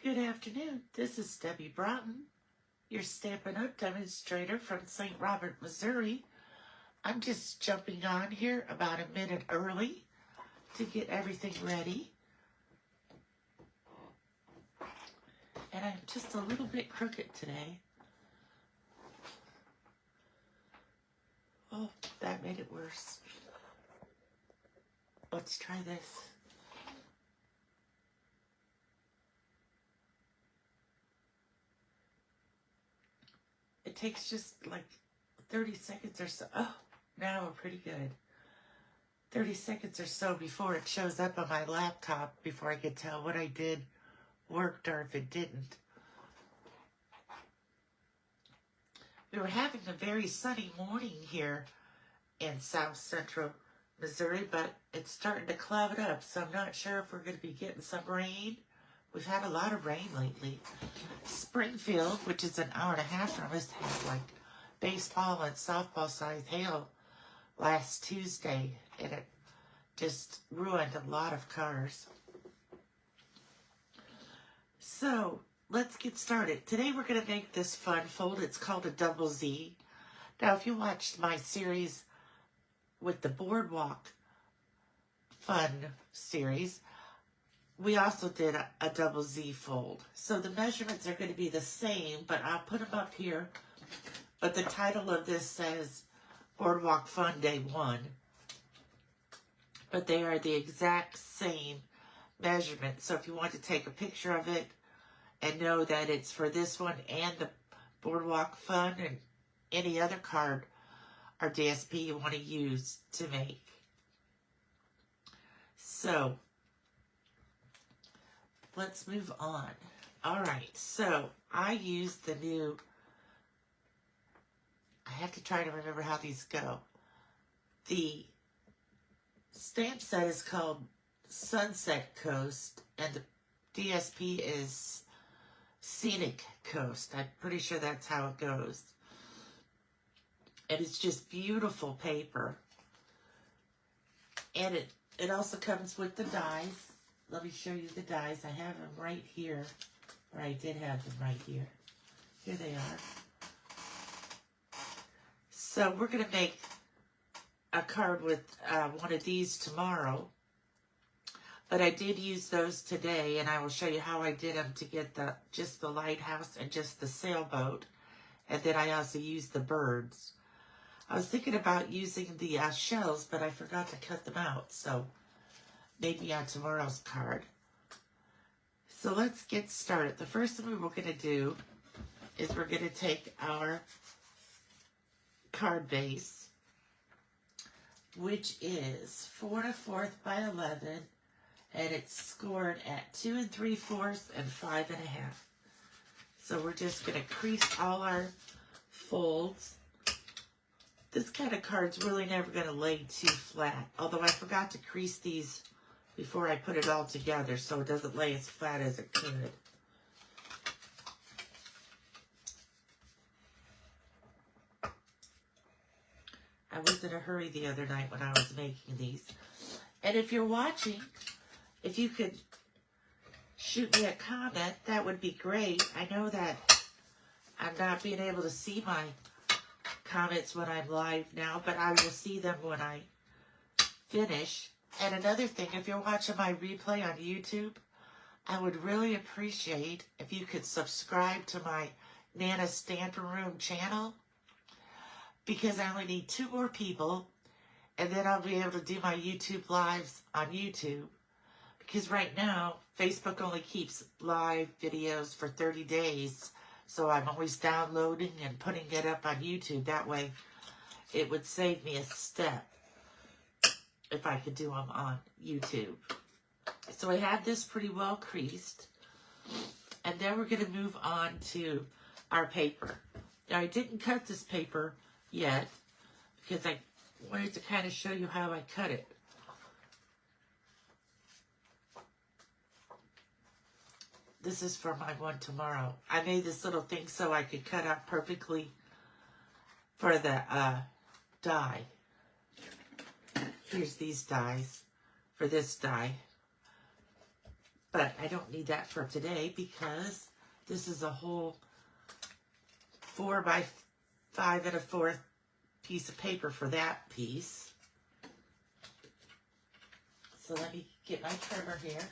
Good afternoon. This is Debbie Broughton, your Stampin' Up! Demonstrator from St. Robert, Missouri. I'm just jumping on here about a minute early to get everything ready. And I'm just a little bit crooked today. Oh, that made it worse. Let's try this. It takes just like 30 seconds or so. Oh, now we're pretty good. 30 seconds or so before it shows up on my laptop, before I could tell what I did worked or if it didn't. We were having a very sunny morning here in South Central Missouri, but it's starting to cloud up, so I'm not sure if we're going to be getting some rain. We've had a lot of rain lately. Springfield, which is an hour and a half from us, had like baseball and softball size hail last Tuesday, and it just ruined a lot of cars. So let's get started. Today we're going to make this fun fold. It's called a double Z. Now, if you watched my series with the Boardwalk Fun series, we also did a double Z fold. So the measurements are going to be the same, but I'll put them up here. But the title of this says Boardwalk Fun Day 1. But they are the exact same measurement. So if you want to take a picture of it and know that it's for this one and the Boardwalk Fun and any other card or DSP you want to use to make. So let's move on. All right, so I used the new, I have to try to remember how these go. The stamp set is called Sunset Coast, and the DSP is Scenic Coast. I'm pretty sure that's how it goes. And it's just beautiful paper. And it also comes with the dies. Let me show you the dies. I have them right here. Or I did have them right here. Here they are. So we're going to make a card with one of these tomorrow. But I did use those today, and I will show you how I did them to get just the lighthouse and just the sailboat. And then I also used the birds. I was thinking about using the shells, but I forgot to cut them out. So maybe on tomorrow's card. So let's get started. The first thing we're going to do is we're going to take our card base, which is 4 1/4 by 11, and it's scored at 2 3/4 and 5 1/2. So we're just going to crease all our folds. This kind of card's really never going to lay too flat, although I forgot to crease these before I put it all together so it doesn't lay as flat as it could. I was in a hurry the other night when I was making these. And if you're watching, if you could shoot me a comment, that would be great. I know that I'm not being able to see my comments when I'm live now, but I will see them when I finish. And another thing, if you're watching my replay on YouTube, I would really appreciate if you could subscribe to my Nana Stampin' Room channel, because I only need 2 more people, and then I'll be able to do my YouTube lives on YouTube, because right now, Facebook only keeps live videos for 30 days, so I'm always downloading and putting it up on YouTube. That way, it would save me a step if I could do them on YouTube. So I have this pretty well creased. And then we're going to move on to our paper. Now, I didn't cut this paper yet because I wanted to kind of show you how I cut it. This is for my one tomorrow. I made this little thing so I could cut out perfectly for the die. Here's these dies for this die. But I don't need that for today because this is a whole 4 by 5 1/4 piece of paper for that piece. So let me get my trimmer here.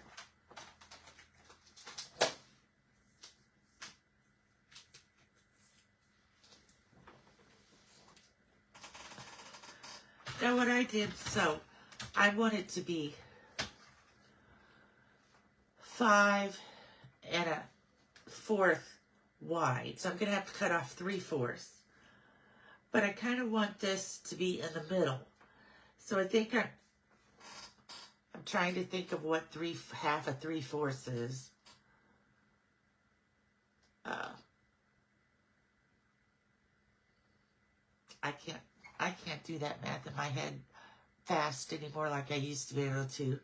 Now what I did, so I want it to be 5 1/4 wide. So I'm going to have to cut off 3/4. But I kind of want this to be in the middle. So I think I'm trying to think of what 1/2 of 3/4 is. I can't do that math in my head fast anymore like I used to be able to.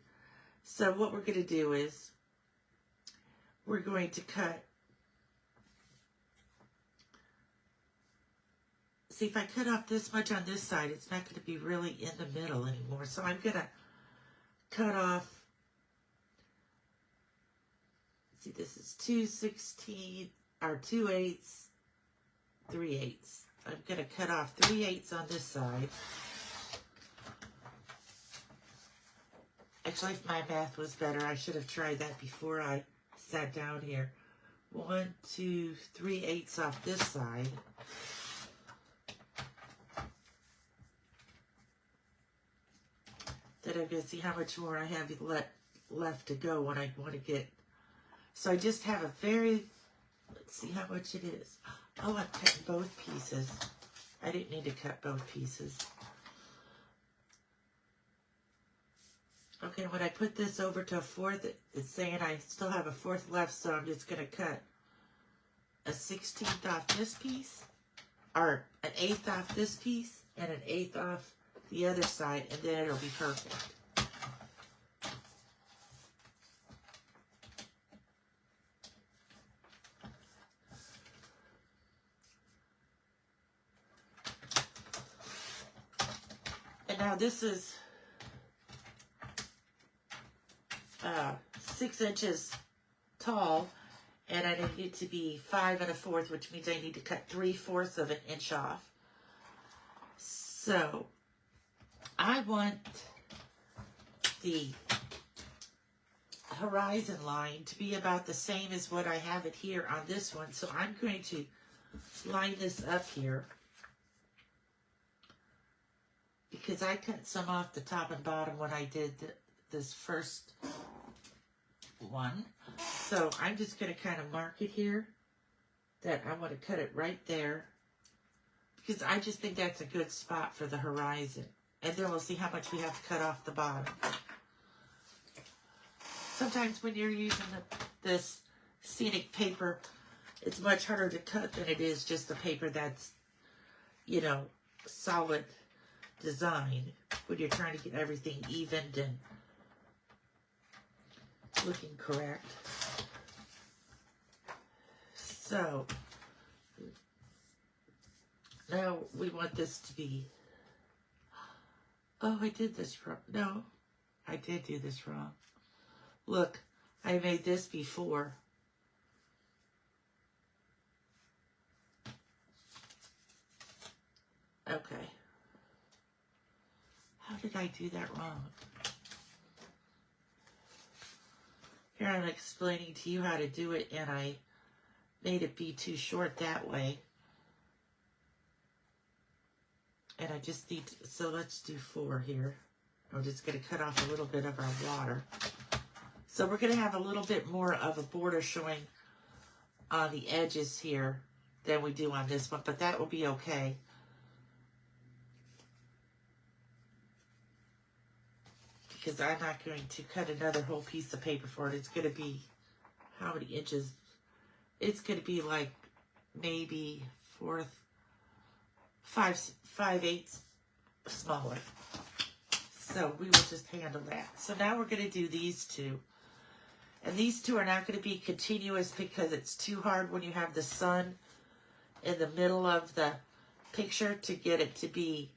So what we're going to do is we're going to cut. See, if I cut off this much on this side, it's not going to be really in the middle anymore. So I'm going to cut off. See, this is 2/16 or 2/8, 3/8. I'm going to cut off 3/8 on this side. Actually, if my math was better, I should have tried that before I sat down here. 1, 2, 3/8 off this side. Then I'm going to see how much more I have left to go when I want to get. So I just have a very, let's see how much it is. Oh, I'm cutting both pieces. I didn't need to cut both pieces. Okay, when I put this over to a 1/4, it's saying I still have a 1/4 left, so I'm just going to cut a 1/16 off this piece, or an 1/8 off this piece, and an 1/8 off the other side, and then it'll be perfect. And now this is 6 inches tall, and I need it to be 5 1/4, which means I need to cut 3/4 of an inch off. So I want the horizon line to be about the same as what I have it here on this one. So I'm going to line this up here because I cut some off the top and bottom when I did this first one. So I'm just going to kind of mark it here that I want to cut it right there because I just think that's a good spot for the horizon. And then we'll see how much we have to cut off the bottom. Sometimes when you're using this scenic paper, it's much harder to cut than it is just a paper that's, you know, solid design when you're trying to get everything evened and looking correct. So now we want this to be, oh, I did this wrong. No, I did do this wrong. Look, I made this before. Okay. How did I do that wrong? Here I'm explaining to you how to do it, and I made it be too short that way. And I just need to, so let's do 4 here. I'm just going to cut off a little bit of our water. So we're going to have a little bit more of a border showing on the edges here than we do on this one, but that will be okay. Because I'm not going to cut another whole piece of paper for it. It's going to be, how many inches? It's going to be like maybe 5/8 smaller. So we will just handle that. So now we're going to do these two. And these two are not going to be continuous because it's too hard when you have the sun in the middle of the picture to get it to be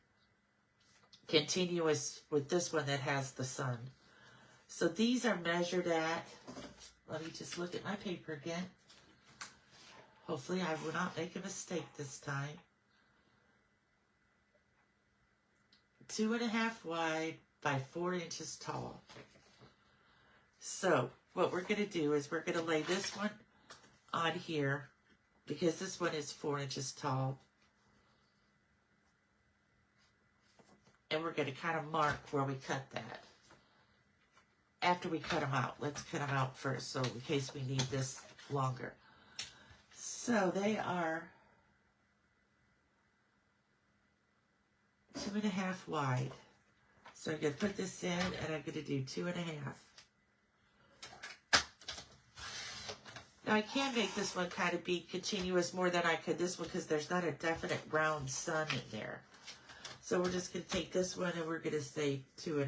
continuous with this one that has the sun. So these are measured at Let me just look at my paper again. Hopefully I will not make a mistake this time. 2.5 wide by 4 inches tall. So what we're going to do is we're going to lay this one on here because this one is 4 inches tall. And we're going to kind of mark where we cut that. After we cut them out, let's cut them out first, so in case we need this longer. So they are 2.5 wide. So I'm going to put this in, and I'm going to do 2.5. Now I can make this one kind of be continuous more than I could this one because there's not a definite round sun in there. So we're just going to take this one and we're going to say 2.5.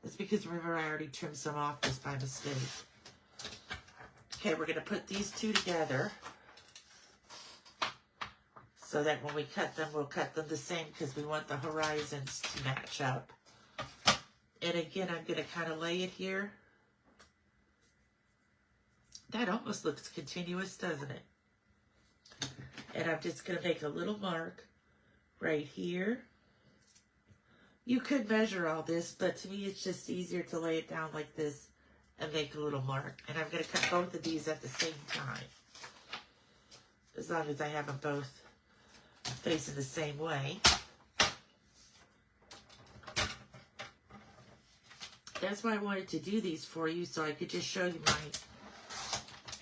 It's because, remember, I already trimmed some off just by mistake. Okay, we're going to put these two together so that when we cut them, we'll cut them the same because we want the horizons to match up. And again, I'm going to kind of lay it here. That almost looks continuous, doesn't it? And I'm just going to make a little mark right here. You could measure all this, but to me it's just easier to lay it down like this and make a little mark. And I'm going to cut both of these at the same time. As long as I have them both facing the same way. That's why I wanted to do these for you, so I could just show you my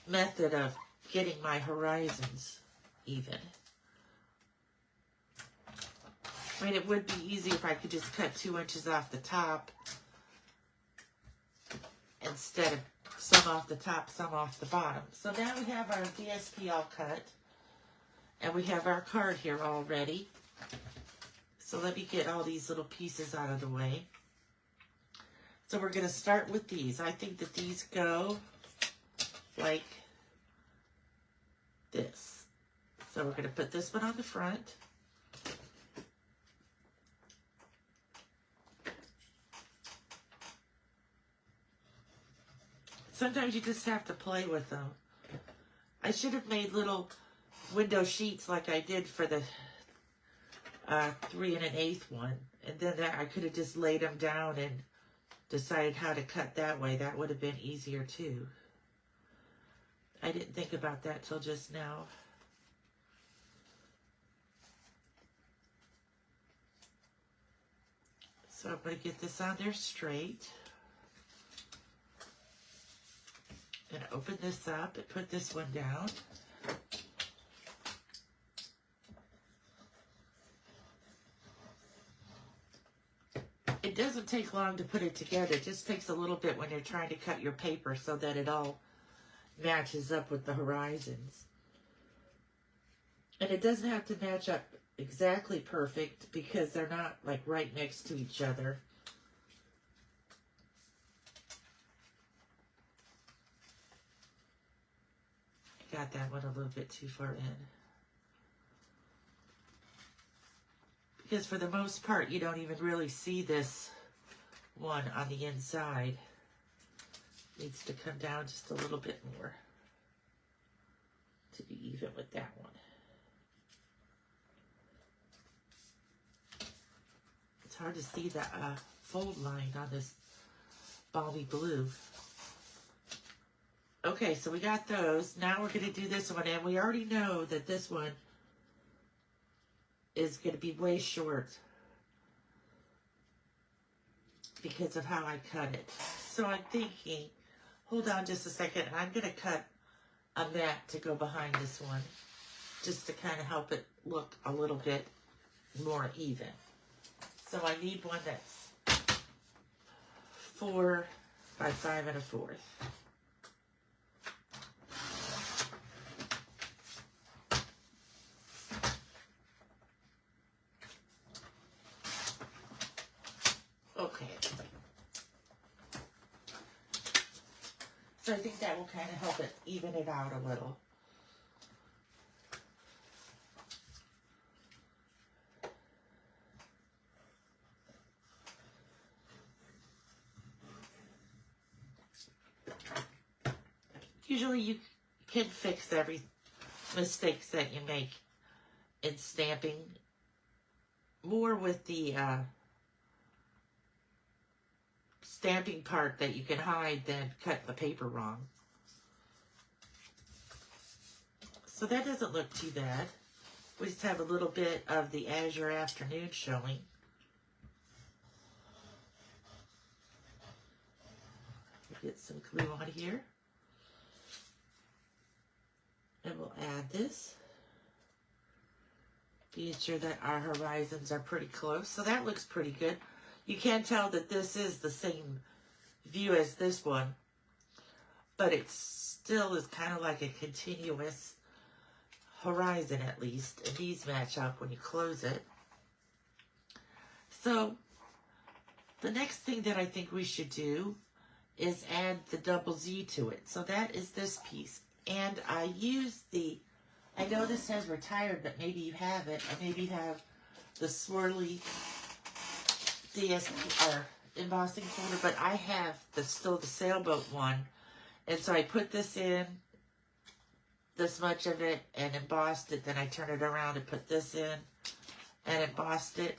method of getting my horizons even. I mean, it would be easy if I could just cut 2 inches off the top instead of some off the top, some off the bottom. So now we have our DSP all cut, and we have our card here all ready. So let me get all these little pieces out of the way. So we're going to start with these. I think that these go like this. So we're going to put this one on the front. Sometimes you just have to play with them. I should have made little window sheets like I did for the 3 1/8 one. And then I could have just laid them down and decided how to cut that way. That would have been easier too. I didn't think about that till just now. So I'm going to get this on there straight. I'm going to open this up and put this one down. It doesn't take long to put it together. It just takes a little bit when you're trying to cut your paper so that it all matches up with the horizons. And it doesn't have to match up exactly perfect because they're not like right next to each other. I got that one a little bit too far in. Because for the most part, you don't even really see this one on the inside. It needs to come down just a little bit more to be even with that one. It's hard to see the fold line on this balmy blue. Okay, so we got those. Now we're going to do this one, and we already know that this one is going to be way short because of how I cut it. So I'm thinking, hold on just a second, I'm going to cut a mat to go behind this one just to kind of help it look a little bit more even. So I need one that's 4 by 5 1/4. Okay. So I think that will kind of help it even it out a little. usually you can fix every mistakes that you make in stamping, more with the stamping part that you can hide than cut the paper wrong. So that doesn't look too bad. We just have a little bit of the Azure Afternoon showing. Get some glue on here. And we'll add this. Being sure that our horizons are pretty close. So that looks pretty good. You can tell that this is the same view as this one, but it still is kind of like a continuous horizon at least. And these match up when you close it. So the next thing that I think we should do is add the double Z to it. So that is this piece. And I use I know this says retired, but maybe you have it. Or maybe you have the swirly DSP or embossing folder, but I have still the sailboat one. And so I put this in, this much of it, and embossed it. Then I turn it around and put this in and embossed it,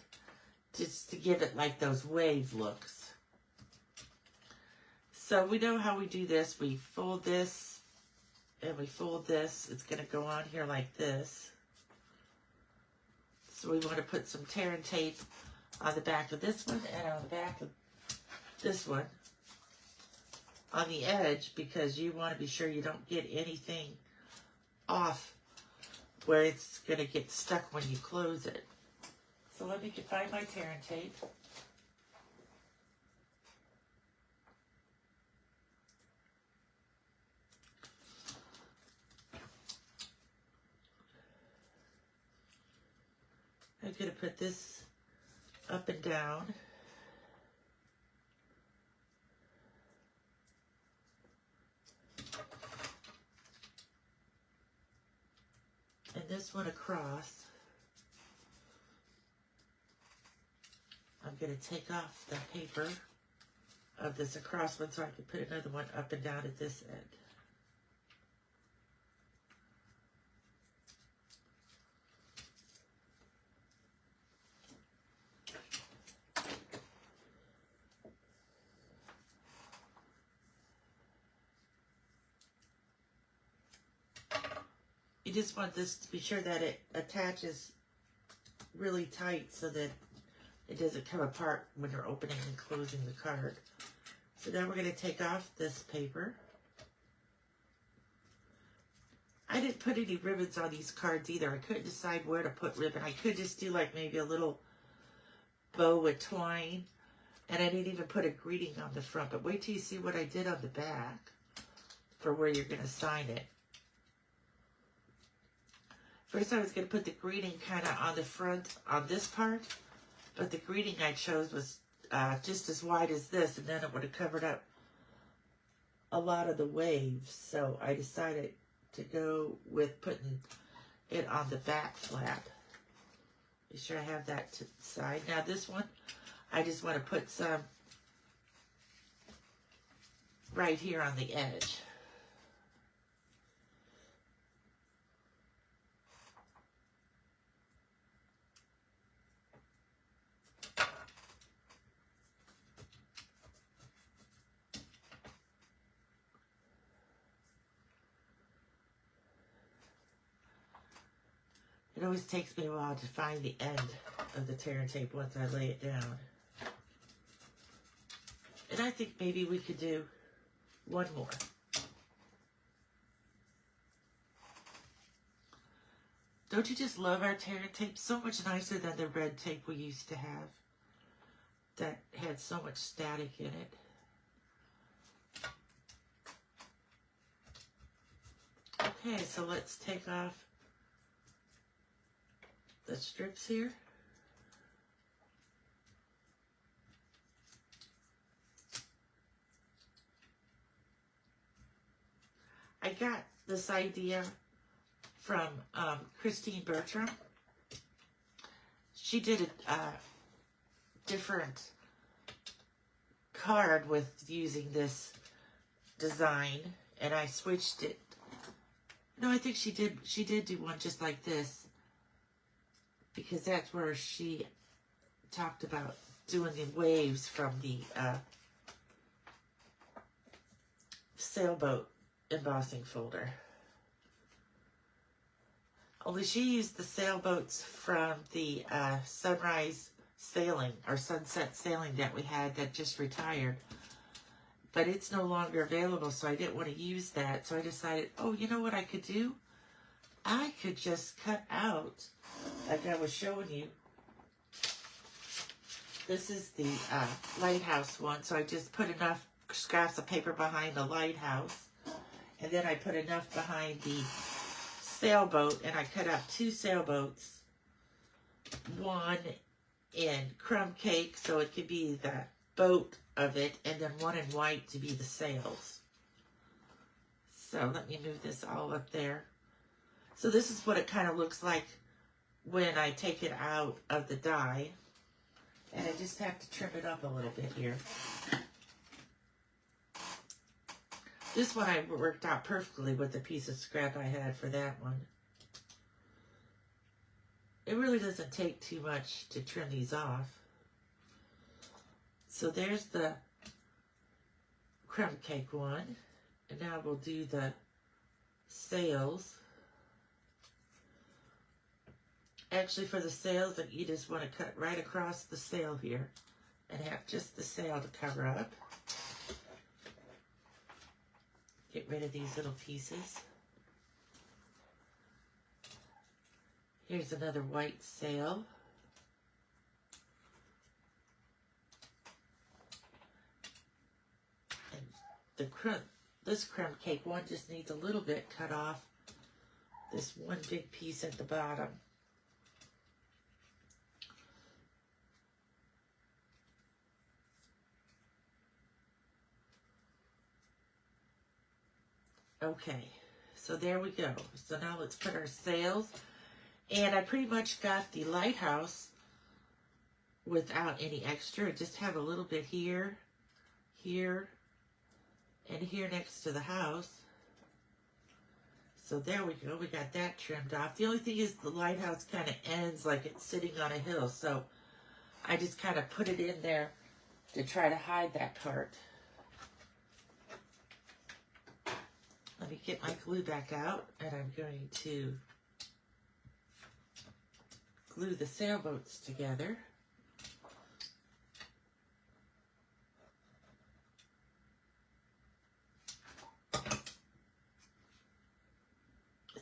just to give it like those wave looks. So we know how we do this. We fold this and we fold this. It's going to go on here like this. So we want to put some tear and tape on the back of this one and on the back of this one on the edge, because you want to be sure you don't get anything off where it's going to get stuck when you close it. So let me find my tear and tape. I'm going to put this up and down. And this one across. I'm going to take off the paper of this across one so I can put another one up and down at this end. You just want this to be sure that it attaches really tight so that it doesn't come apart when you're opening and closing the card. So now we're going to take off this paper. I didn't put any ribbons on these cards either. I couldn't decide where to put ribbon. I could just do like maybe a little bow with twine. And I didn't even put a greeting on the front. But wait till you see what I did on the back for where you're going to sign it. First I was going to put the greeting kind of on the front on this part, but the greeting I chose was just as wide as this, and then it would have covered up a lot of the waves. So I decided to go with putting it on the back flap. Be sure I have that to the side. Now this one, I just want to put some right here on the edge. It always takes me a while to find the end of the tear and tape once I lay it down. And I think maybe we could do one more. Don't you just love our tear and tape? So much nicer than the red tape we used to have that had so much static in it. Okay, so let's take off the strips here. I got this idea from Christine Bertram. She did a different card with using this design and I switched it. No, I think she did do one just like this, because that's where she talked about doing the waves from the sailboat embossing folder. Only she used the sailboats from the sunrise sailing or sunset sailing that we had that just retired. But it's no longer available, so I didn't want to use that. So I decided, oh, you know what I could do? I could just cut out, like I was showing you. This is the lighthouse one, so I just put enough scraps of paper behind the lighthouse. And then I put enough behind the sailboat, and I cut out 2 sailboats, one in crumb cake so it could be the boat of it, and then one in white to be the sails. So let me move this all up there. So this is what it kind of looks like when I take it out of the die, and I just have to trim it up a little bit here. This one I worked out perfectly with the piece of scrap I had for that one. It really doesn't take too much to trim these off. So there's the crumb cake one. And now we'll do the sails. Actually, for the sails, you just want to cut right across the sail here and have just the sail to cover up. Get rid of these little pieces. Here's another white sail. And this crumb cake one just needs a little bit cut off. This one big piece at the bottom. Okay, so there we go. So now let's put our sails. And I pretty much got the lighthouse without any extra. I just have a little bit here, here, and here next to the house. So there we go. We got that trimmed off. The only thing is the lighthouse kind of ends like it's sitting on a hill. So I just kind of put it in there to try to hide that part. Let me get my glue back out, and I'm going to glue the sailboats together.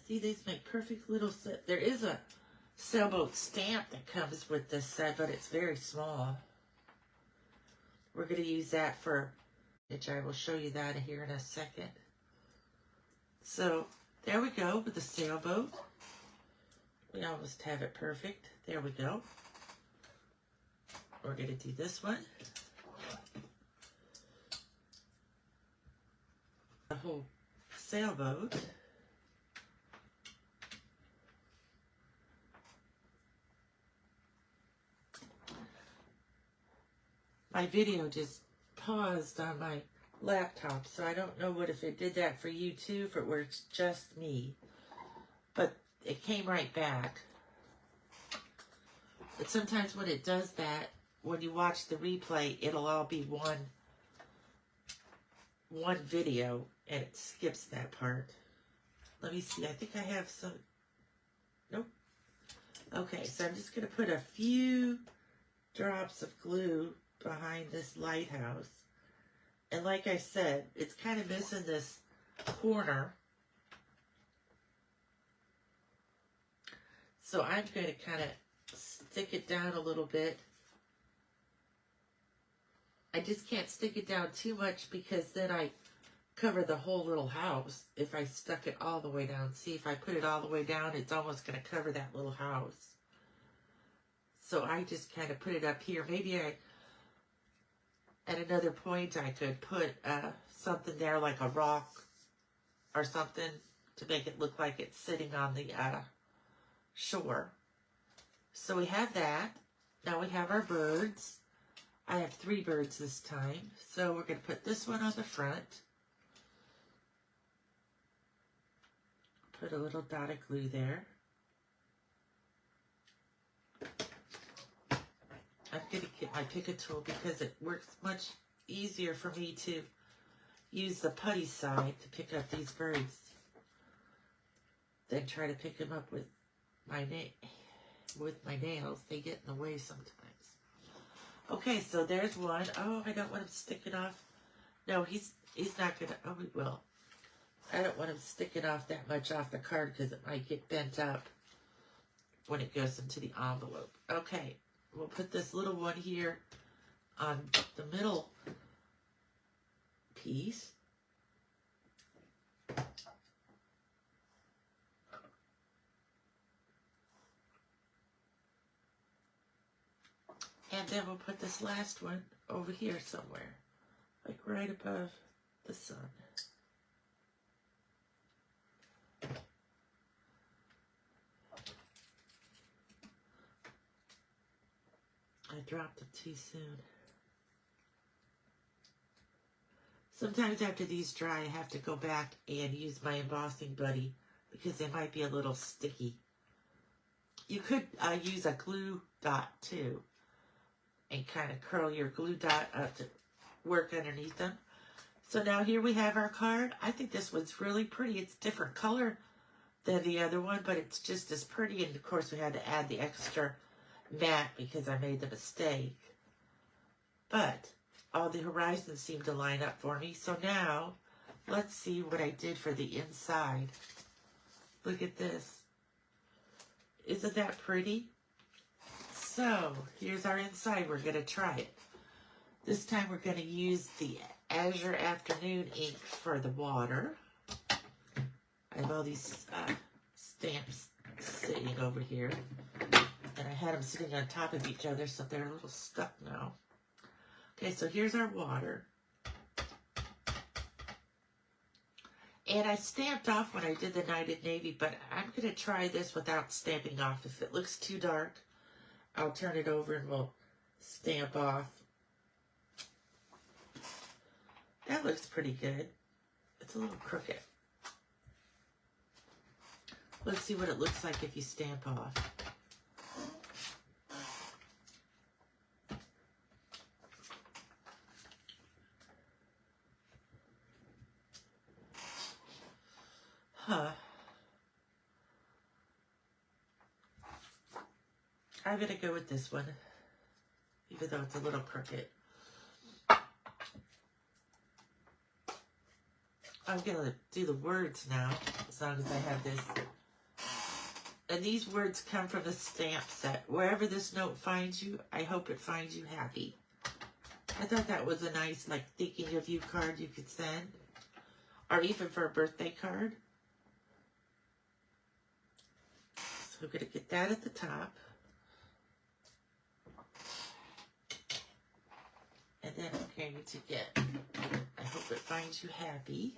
See, these make perfect little set. There is a sailboat stamp that comes with this set, but it's very small. We're going to use that for, which I will show you that here in a second. So there we go with the sailboat. We almost have it perfect. There we go. We're going to do this one. The whole sailboat. My video just paused on my laptop, so I don't know if it did that for you too, if it were just me. But it came right back. But sometimes when it does that, when you watch the replay, it'll all be one video, and it skips that part. Let me see. I think I have some. Nope. Okay, so I'm just going to put a few drops of glue behind this lighthouse. And like I said, it's kind of missing this corner. So I'm going to kind of stick it down a little bit. I just can't stick it down too much because then I cover the whole little house if I stuck it all the way down. See, if I put it all the way down, it's almost going to cover that little house. So I just kind of put it up here. Maybe at another point I could put something there like a rock or something to make it look like it's sitting on the shore. So we have that. Now we have our birds. I have 3 birds this time. So we're going to put this one on the front. Put a little dot of glue there. I'm going to get my Pick-a tool because it works much easier for me to use the putty side to pick up these birds than try to pick them up with my nails. They get in the way sometimes. Okay, so there's one. Oh, I don't want him sticking off. No, he's not going to. Oh, he will. I don't want him sticking off that much off the card because it might get bent up when it goes into the envelope. Okay, we'll put this little one here on the middle piece. And then we'll put this last one over here somewhere, like right above the sun. I dropped them too soon. Sometimes after these dry, I have to go back and use my embossing buddy because they might be a little sticky. You could use a glue dot too and kind of curl your glue dot up to work underneath them. So now here we have our card. I think this one's really pretty. It's different color than the other one, but it's just as pretty. And of course we had to add the extra matte because I made the mistake. But all the horizons seem to line up for me. So now let's see what I did for the inside. Look at this. Isn't that pretty? So here's our inside. We're going to try it. This time we're going to use the Azure Afternoon ink for the water. I have all these stamps sitting over here. And I had them sitting on top of each other, so they're a little stuck now. Okay, so here's our water. And I stamped off when I did the Night in Navy, but I'm going to try this without stamping off. If it looks too dark, I'll turn it over and we'll stamp off. That looks pretty good. It's a little crooked. Let's see what it looks like if you stamp off. Huh. I'm going to go with this one, even though it's a little crooked. I'm going to do the words now, as long as I have this. And these words come from the stamp set. Wherever this note finds you, I hope it finds you happy. I thought that was a nice, like, thinking of you card you could send. Or even for a birthday card. So I'm going to get that at the top. And then I'm going to get, I hope it finds you happy.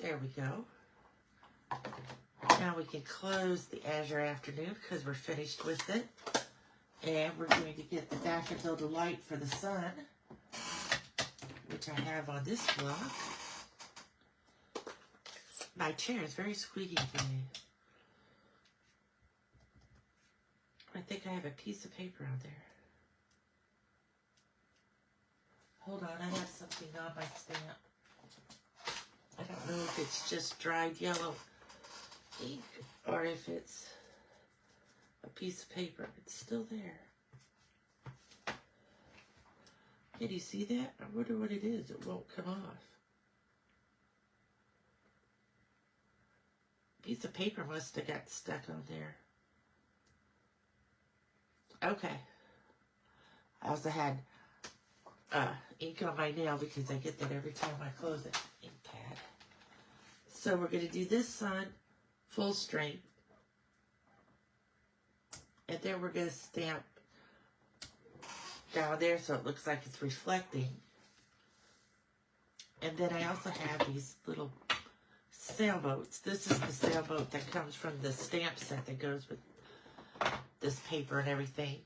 There we go. Now we can close the Azure Afternoon because we're finished with it. And we're going to get the Daffodil Delight for the sun, which I have on this block. My chair is very squeaky today. I think I have a piece of paper out there. Hold on, I have something on my stamp. I don't know if it's just dried yellow ink or if it's a piece of paper. It's still there. Can you see that? I wonder what it is. It won't come off. A piece of paper must have got stuck on there. Okay. I also had ink on my nail because I get that every time I close it. Ink pad. So we're going to do this sun full strength. And then we're going to stamp down there so it looks like it's reflecting. And then I also have these little sailboats. This is the sailboat that comes from the stamp set that goes with this paper and everything.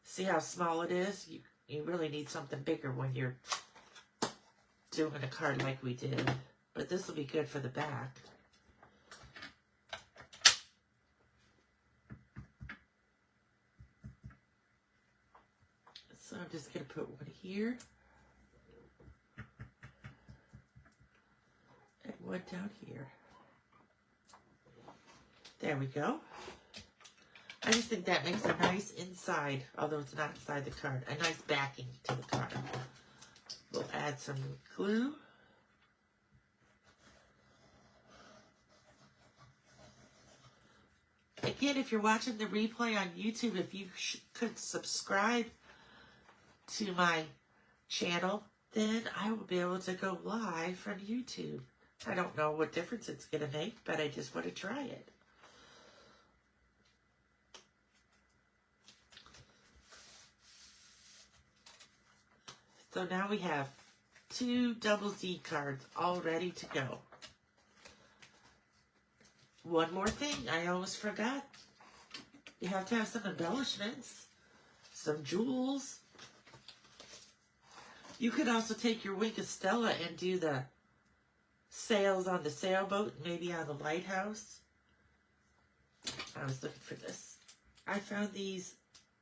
See how small it is? You really need something bigger when you're doing a card like we did. But this will be good for the back. So I'm just going to put one here. And one down here. There we go. I just think that makes a nice inside, although it's not inside the card, a nice backing to the card. We'll add some glue. Again, if you're watching the replay on YouTube, if you could subscribe to my channel, then I will be able to go live from YouTube. I don't know what difference it's going to make, but I just want to try it. So now we have 2 double Z cards all ready to go. One more thing, I almost forgot. You have to have some embellishments, some jewels. You could also take your Wink of Stella and do the sails on the sailboat, maybe on the lighthouse. I was looking for this. I found these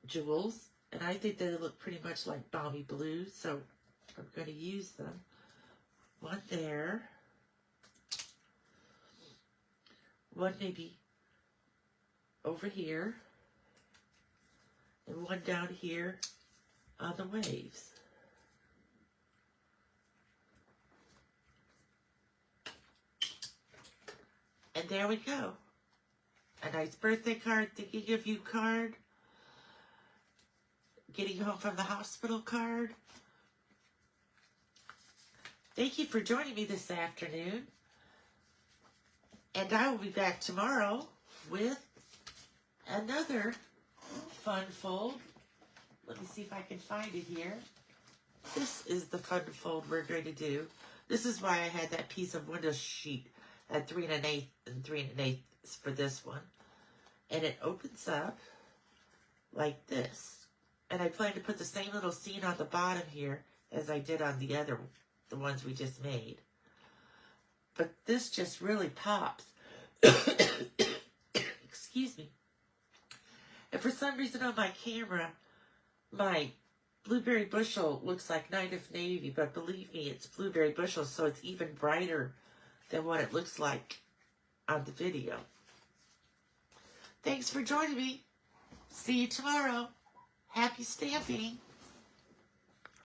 jewels, and I think they look pretty much like Balmy Blue, so I'm going to use them. One there. One maybe over here. And one down here on the waves. And there we go. A nice birthday card, thinking of you card. Getting home from the hospital card. Thank you for joining me this afternoon. And I will be back tomorrow with another fun fold. Let me see if I can find it here. This is the fun fold we're going to do. This is why I had that piece of window sheet at 3 1/8 and 3 1/8 for this one. And it opens up like this. And I plan to put the same little scene on the bottom here as I did on the ones we just made. But this just really pops. Excuse me. And for some reason on my camera, my blueberry bushel looks like Night of Navy, but believe me, it's blueberry bushel, so it's even brighter than what it looks like on the video. Thanks for joining me. See you tomorrow. Happy stamping.